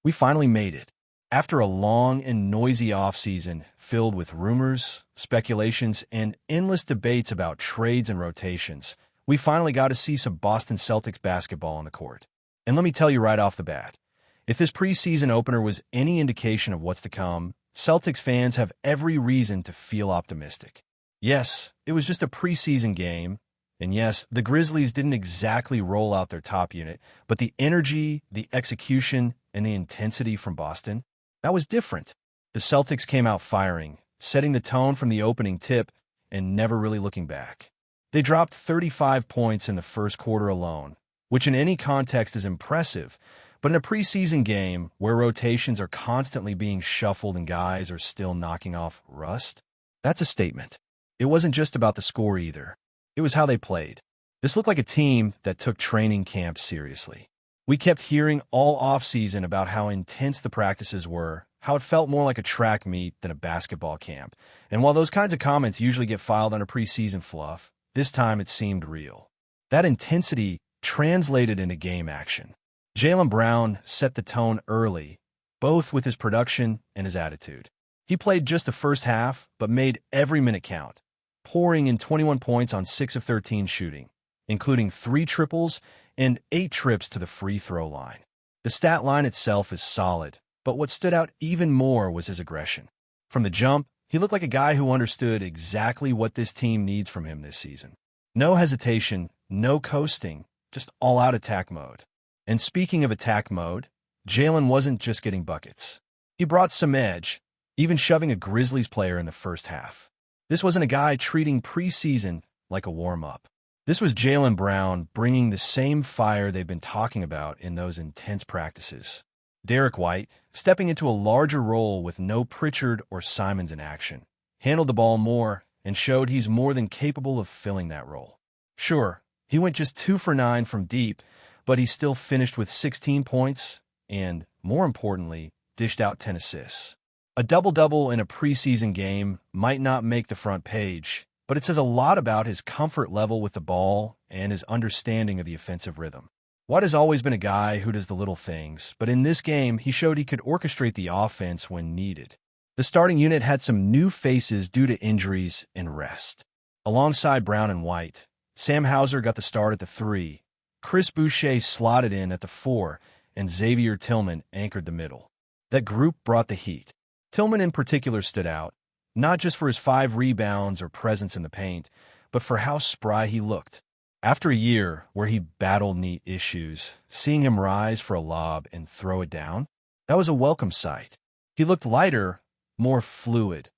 We finally made it. After a long and noisy offseason filled with rumors, speculations, and endless debates about trades and rotations, we finally got to see some Boston Celtics basketball on the court. And let me tell you right off the bat, if this preseason opener was any indication of what's to come, Celtics fans have every reason to feel optimistic. Yes, it was just a preseason game, and yes, the Grizzlies didn't exactly roll out their top unit, but the energy, the execution, and the intensity from Boston, that was different. The Celtics came out firing, setting the tone from the opening tip and never really looking back. They dropped 35 points in the first quarter alone, which in any context is impressive, but in a preseason game where rotations are constantly being shuffled and guys are still knocking off rust, that's a statement. It wasn't just about the score either. It was how they played. This looked like a team that took training camp seriously. We kept hearing all offseason about how intense the practices were, how it felt more like a track meet than a basketball camp. And while those kinds of comments usually get filed under preseason fluff, this time it seemed real. That intensity translated into game action. Jaylen Brown set the tone early, both with his production and his attitude. He played just the first half, but made every minute count, pouring in 21 points on 6 of 13 shooting, including 3 triples and 8 trips to the free throw line. The stat line itself is solid, but what stood out even more was his aggression. From the jump, he looked like a guy who understood exactly what this team needs from him this season. No hesitation, no coasting, just all-out attack mode. And speaking of attack mode, Jaylen wasn't just getting buckets. He brought some edge, even shoving a Grizzlies player in the first half. This wasn't a guy treating preseason like a warm-up. This was Jaylen Brown bringing the same fire they've been talking about in those intense practices. Derek White, stepping into a larger role with no Pritchard or Simons in action, handled the ball more and showed he's more than capable of filling that role. Sure, he went just 2 for 9 from deep, but he still finished with 16 points and, more importantly, dished out 10 assists. A double-double in a preseason game might not make the front page, but it says a lot about his comfort level with the ball and his understanding of the offensive rhythm. White has always been a guy who does the little things, but in this game, he showed he could orchestrate the offense when needed. The starting unit had some new faces due to injuries and rest. Alongside Brown and White, Sam Hauser got the start at the 3, Chris Boucher slotted in at the 4, and Xavier Tillman anchored the middle. That group brought the heat. Tillman in particular stood out, not just for his 5 rebounds or presence in the paint, but for how spry he looked. After a year where he battled knee issues, seeing him rise for a lob and throw it down, that was a welcome sight. He looked lighter, more fluid,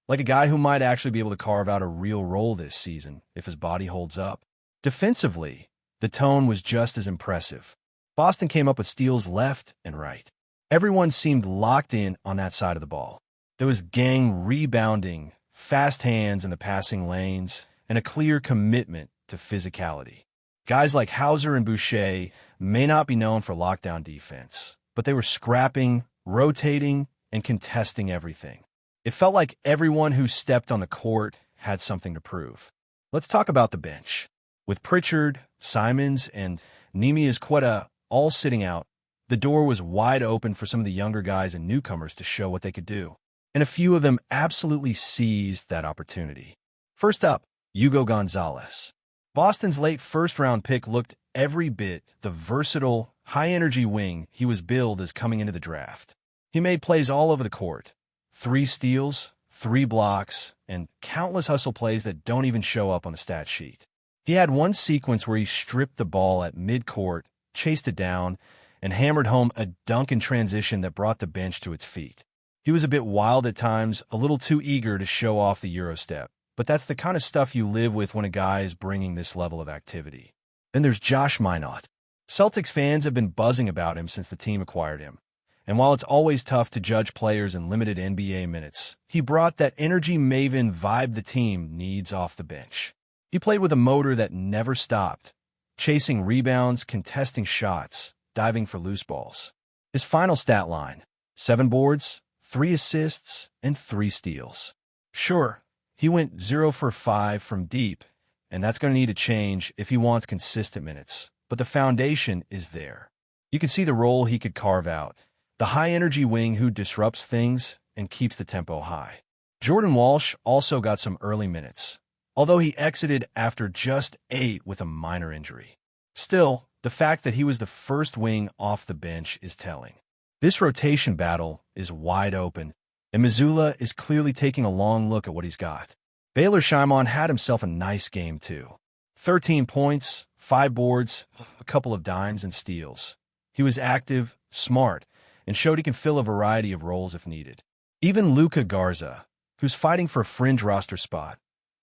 like a guy who might actually be able to carve out a real role this season if his body holds up. Defensively, the tone was just as impressive. Boston came up with steals left and right. Everyone seemed locked in on that side of the ball. There was gang rebounding, fast hands in the passing lanes, and a clear commitment to physicality. Guys like Hauser and Boucher may not be known for lockdown defense, but they were scrapping, rotating, and contesting everything. It felt like everyone who stepped on the court had something to prove. Let's talk about the bench. With Pritchard, Simons, and Neemias Queta all sitting out, the door was wide open for some of the younger guys and newcomers to show what they could do. And a few of them absolutely seized that opportunity. First up, Hugo Gonzalez. Boston's late first-round pick looked every bit the versatile, high-energy wing he was billed as coming into the draft. He made plays all over the court. 3 steals, 3 blocks, and countless hustle plays that don't even show up on the stat sheet. He had one sequence where he stripped the ball at midcourt, chased it down, and hammered home a dunk in transition that brought the bench to its feet. He was a bit wild at times, a little too eager to show off the Euro step. But that's the kind of stuff you live with when a guy is bringing this level of activity. Then there's Josh MINOTT. Celtics fans have been buzzing about him since the team acquired him. And while it's always tough to judge players in limited NBA minutes, he brought that energy maven vibe the team needs off the bench. He played with a motor that never stopped, chasing rebounds, contesting shots, diving for loose balls. His final stat line, 7 boards, 3 assists, and 3 steals. Sure, he went 0 for 5 from deep, and that's going to need to change if he wants consistent minutes. But the foundation is there. You can see the role he could carve out, the high-energy wing who disrupts things and keeps the tempo high. Jordan Walsh also got some early minutes, although he exited after just 8 with a minor injury. Still, the fact that he was the first wing off the bench is telling. This rotation battle is wide open, and Mazzulla is clearly taking a long look at what he's got. Baylor Shimon had himself a nice game too. 13 points, 5 boards, a couple of dimes and steals. He was active, smart, and showed he can fill a variety of roles if needed. Even Luka Garza, who's fighting for a fringe roster spot,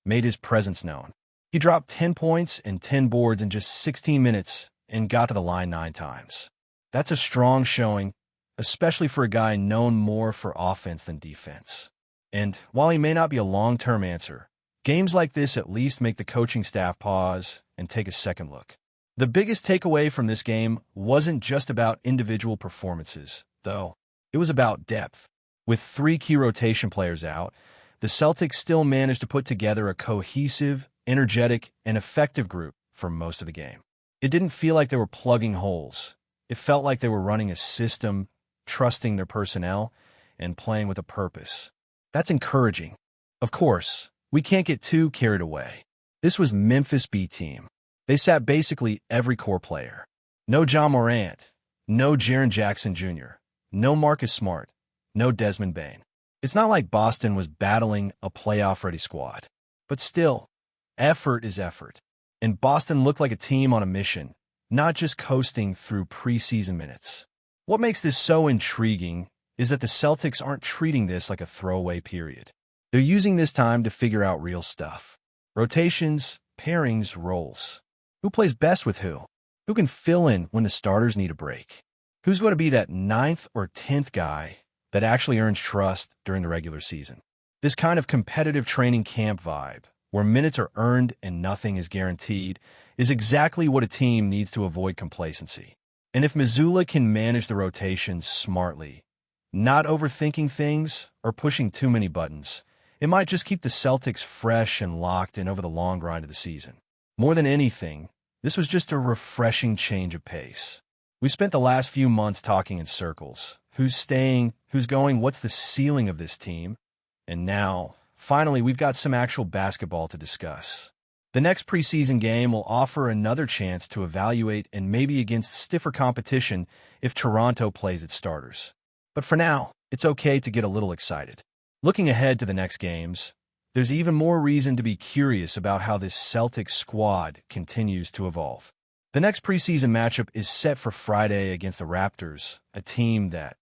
made his presence known. He dropped 10 points and 10 boards in just 16 minutes and got to the line 9 times. That's a strong showing, especially for a guy known more for offense than defense. And while he may not be a long-term answer, games like this at least make the coaching staff pause and take a second look. The biggest takeaway from this game wasn't just about individual performances, though. It was about depth. With 3 key rotation players out, the Celtics still managed to put together a cohesive, energetic, and effective group for most of the game. It didn't feel like they were plugging holes. It felt like they were running a system, trusting their personnel, and playing with a purpose. That's encouraging. Of course, we can't get too carried away. This was Memphis B team. They sat basically every core player. No John Morant, no Jaren Jackson Jr., no Marcus Smart, no Desmond Bane. It's not like Boston was battling a playoff-ready squad. But still, effort is effort. And Boston looked like a team on a mission, not just coasting through preseason minutes. What makes this so intriguing is that the Celtics aren't treating this like a throwaway period. They're using this time to figure out real stuff. Rotations, pairings, roles. Who plays best with who? Who can fill in when the starters need a break? Who's going to be that 9th or 10th guy that actually earns trust during the regular season? This kind of competitive training camp vibe, where minutes are earned and nothing is guaranteed, is exactly what a team needs to avoid complacency. And if Mazzulla can manage the rotations smartly, not overthinking things or pushing too many buttons, it might just keep the Celtics fresh and locked in over the long grind of the season. More than anything, this was just a refreshing change of pace. We spent the last few months talking in circles. Who's staying? Who's going? What's the ceiling of this team? And now, finally, we've got some actual basketball to discuss. The next preseason game will offer another chance to evaluate and maybe against stiffer competition if Toronto plays its starters. But for now, it's okay to get a little excited. Looking ahead to the next games, there's even more reason to be curious about how this Celtics squad continues to evolve. The next preseason matchup is set for Friday against the Raptors, a team that,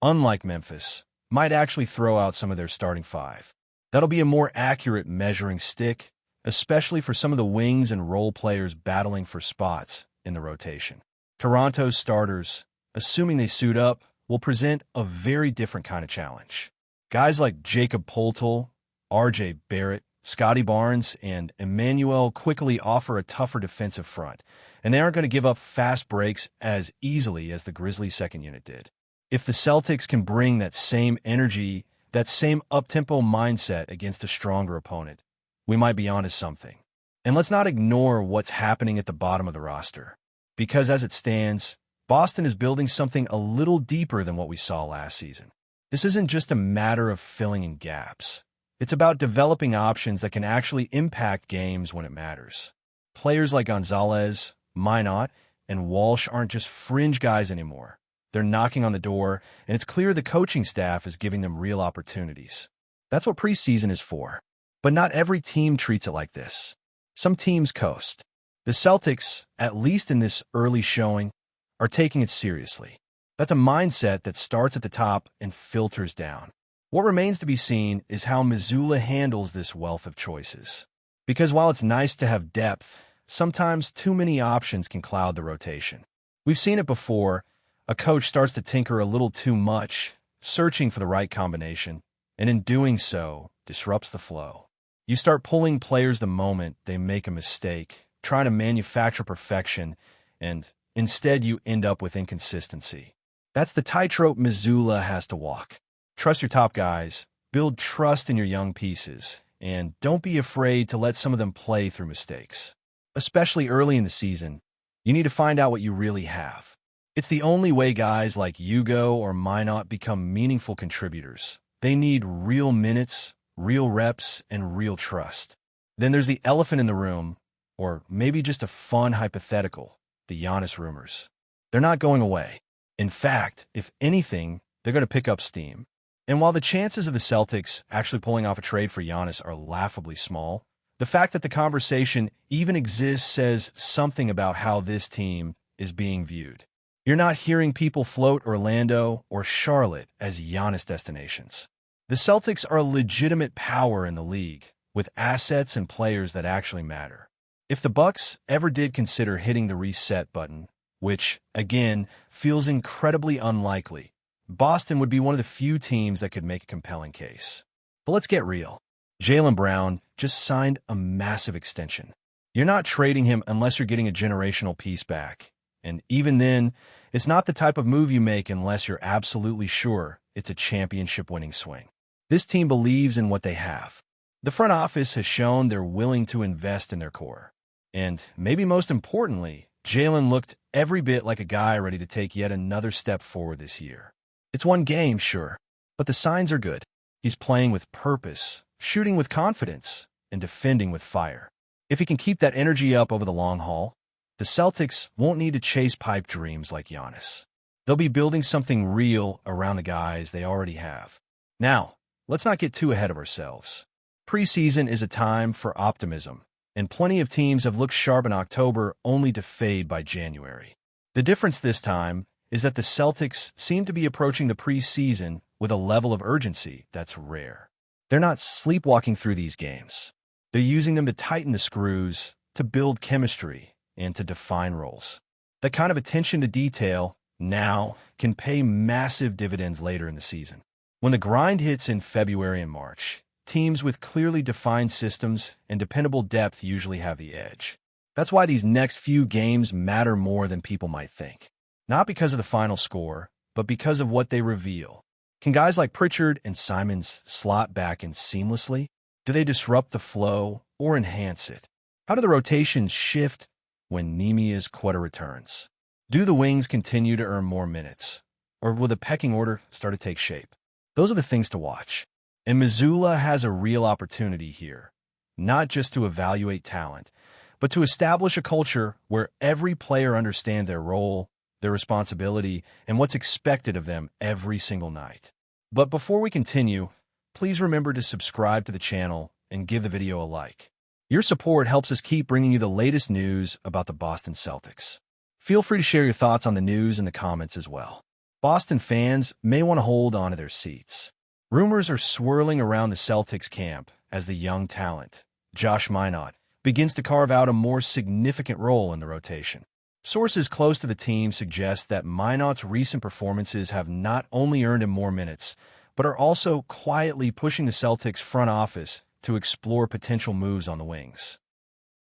unlike Memphis, might actually throw out some of their starting 5. That'll be a more accurate measuring stick, especially for some of the wings and role players battling for spots in the rotation. Toronto's starters, assuming they suit up, will present a very different kind of challenge. Guys like Jacob Poeltl, R.J. Barrett, Scotty Barnes, and Emmanuel quickly offer a tougher defensive front, and they aren't going to give up fast breaks as easily as the Grizzlies' second unit did. If the Celtics can bring that same energy, that same up-tempo mindset against a stronger opponent, we might be onto something. And let's not ignore what's happening at the bottom of the roster, because as it stands, Boston is building something a little deeper than what we saw last season. This isn't just a matter of filling in gaps. It's about developing options that can actually impact games when it matters. Players like Gonzalez, MINOTT, and Walsh aren't just fringe guys anymore. They're knocking on the door, and it's clear the coaching staff is giving them real opportunities. That's what preseason is for. But not every team treats it like this. Some teams coast. The Celtics, at least in this early showing, are taking it seriously. That's a mindset that starts at the top and filters down. What remains to be seen is how Mazzulla handles this wealth of choices. Because while it's nice to have depth, sometimes too many options can cloud the rotation. We've seen it before. A coach starts to tinker a little too much, searching for the right combination, and in doing so, disrupts the flow. You start pulling players the moment they make a mistake, trying to manufacture perfection, and instead you end up with inconsistency. That's the tightrope Mazzulla has to walk. Trust your top guys, build trust in your young pieces, and don't be afraid to let some of them play through mistakes. Especially early in the season, you need to find out what you really have. It's the only way guys like Hugo or MINOTT become meaningful contributors. They need real minutes, real reps, and real trust. Then there's the elephant in the room, or maybe just a fun hypothetical, the Giannis rumors. They're not going away. In fact, if anything, they're going to pick up steam. And while the chances of the Celtics actually pulling off a trade for Giannis are laughably small, the fact that the conversation even exists says something about how this team is being viewed. You're not hearing people float Orlando or Charlotte as Giannis destinations. The Celtics are a legitimate power in the league, with assets and players that actually matter. If the Bucks ever did consider hitting the reset button, which, again, feels incredibly unlikely, Boston would be one of the few teams that could make a compelling case. But let's get real. Jaylen Brown just signed a massive extension. You're not trading him unless you're getting a generational piece back. And even then, it's not the type of move you make unless you're absolutely sure it's a championship-winning swing. This team believes in what they have. The front office has shown they're willing to invest in their core. And maybe most importantly, Jaylen looked every bit like a guy ready to take yet another step forward this year. It's one game, sure, but the signs are good. He's playing with purpose, shooting with confidence, and defending with fire. If he can keep that energy up over the long haul, the Celtics won't need to chase pipe dreams like Giannis. They'll be building something real around the guys they already have. Now, let's not get too ahead of ourselves. Preseason is a time for optimism, and plenty of teams have looked sharp in October only to fade by January. The difference this time is that the Celtics seem to be approaching the preseason with a level of urgency that's rare. They're not sleepwalking through these games. They're using them to tighten the screws, to build chemistry, and to define roles. That kind of attention to detail now can pay massive dividends later in the season. When the grind hits in February and March, teams with clearly defined systems and dependable depth usually have the edge. That's why these next few games matter more than people might think. Not because of the final score, but because of what they reveal. Can guys like Pritchard and Simons slot back in seamlessly? Do they disrupt the flow or enhance it? How do the rotations shift when Nemia's Quetta returns? Do the wings continue to earn more minutes? Or will the pecking order start to take shape? Those are the things to watch. And Missoula has a real opportunity here, not just to evaluate talent, but to establish a culture where every player understands their role, their responsibility, and what's expected of them every single night. But before we continue, please remember to subscribe to the channel and give the video a like. Your support helps us keep bringing you the latest news about the Boston Celtics. Feel free to share your thoughts on the news in the comments as well. Boston fans may want to hold on to their seats. Rumors are swirling around the Celtics camp as the young talent, Josh MINOTT, begins to carve out a more significant role in the rotation. Sources close to the team suggest that MINOTT's recent performances have not only earned him more minutes, but are also quietly pushing the Celtics front office to explore potential moves on the wings.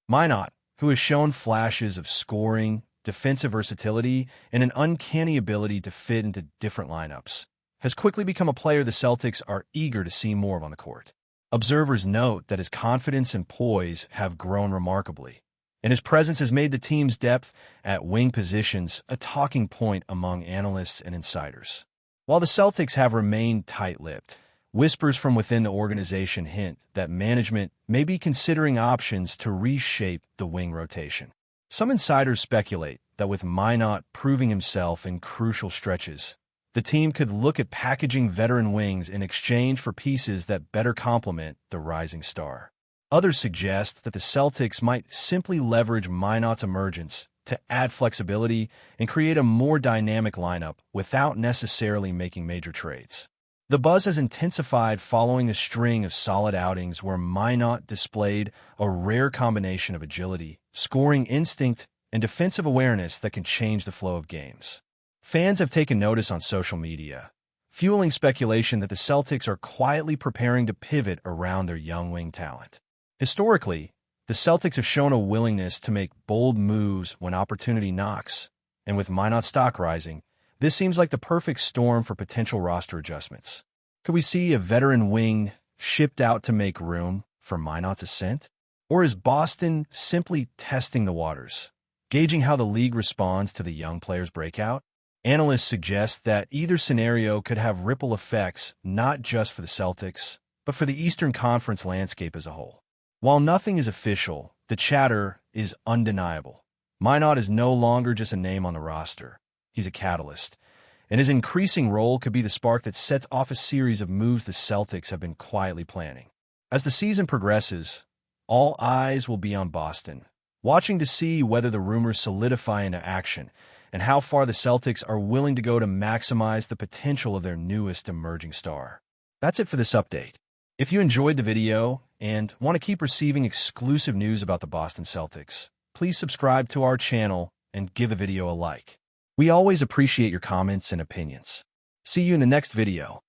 MINOTT, who has shown flashes of scoring, defensive versatility, and an uncanny ability to fit into different lineups, has quickly become a player the Celtics are eager to see more of on the court. Observers note that his confidence and poise have grown remarkably, and his presence has made the team's depth at wing positions a talking point among analysts and insiders. While the Celtics have remained tight-lipped, whispers from within the organization hint that management may be considering options to reshape the wing rotation. Some insiders speculate that with MINOTT proving himself in crucial stretches, the team could look at packaging veteran wings in exchange for pieces that better complement the rising star. Others suggest that the Celtics might simply leverage MINOTT's emergence to add flexibility and create a more dynamic lineup without necessarily making major trades. The buzz has intensified following a string of solid outings where MINOTT displayed a rare combination of agility, scoring instinct, and defensive awareness that can change the flow of games. Fans have taken notice on social media, fueling speculation that the Celtics are quietly preparing to pivot around their young wing talent. Historically, the Celtics have shown a willingness to make bold moves when opportunity knocks, and with MINOTT's stock rising, this seems like the perfect storm for potential roster adjustments. Could we see a veteran wing shipped out to make room for MINOTT's ascent? Or is Boston simply testing the waters, gauging how the league responds to the young player's breakout? Analysts suggest that either scenario could have ripple effects not just for the Celtics, but for the Eastern Conference landscape as a whole. While nothing is official, the chatter is undeniable. MINOTT is no longer just a name on the roster. He's a catalyst, and his increasing role could be the spark that sets off a series of moves the Celtics have been quietly planning. As the season progresses, all eyes will be on Boston, watching to see whether the rumors solidify into action and how far the Celtics are willing to go to maximize the potential of their newest emerging star. That's it for this update. If you enjoyed the video and want to keep receiving exclusive news about the Boston Celtics, please subscribe to our channel and give the video a like. We always appreciate your comments and opinions. See you in the next video.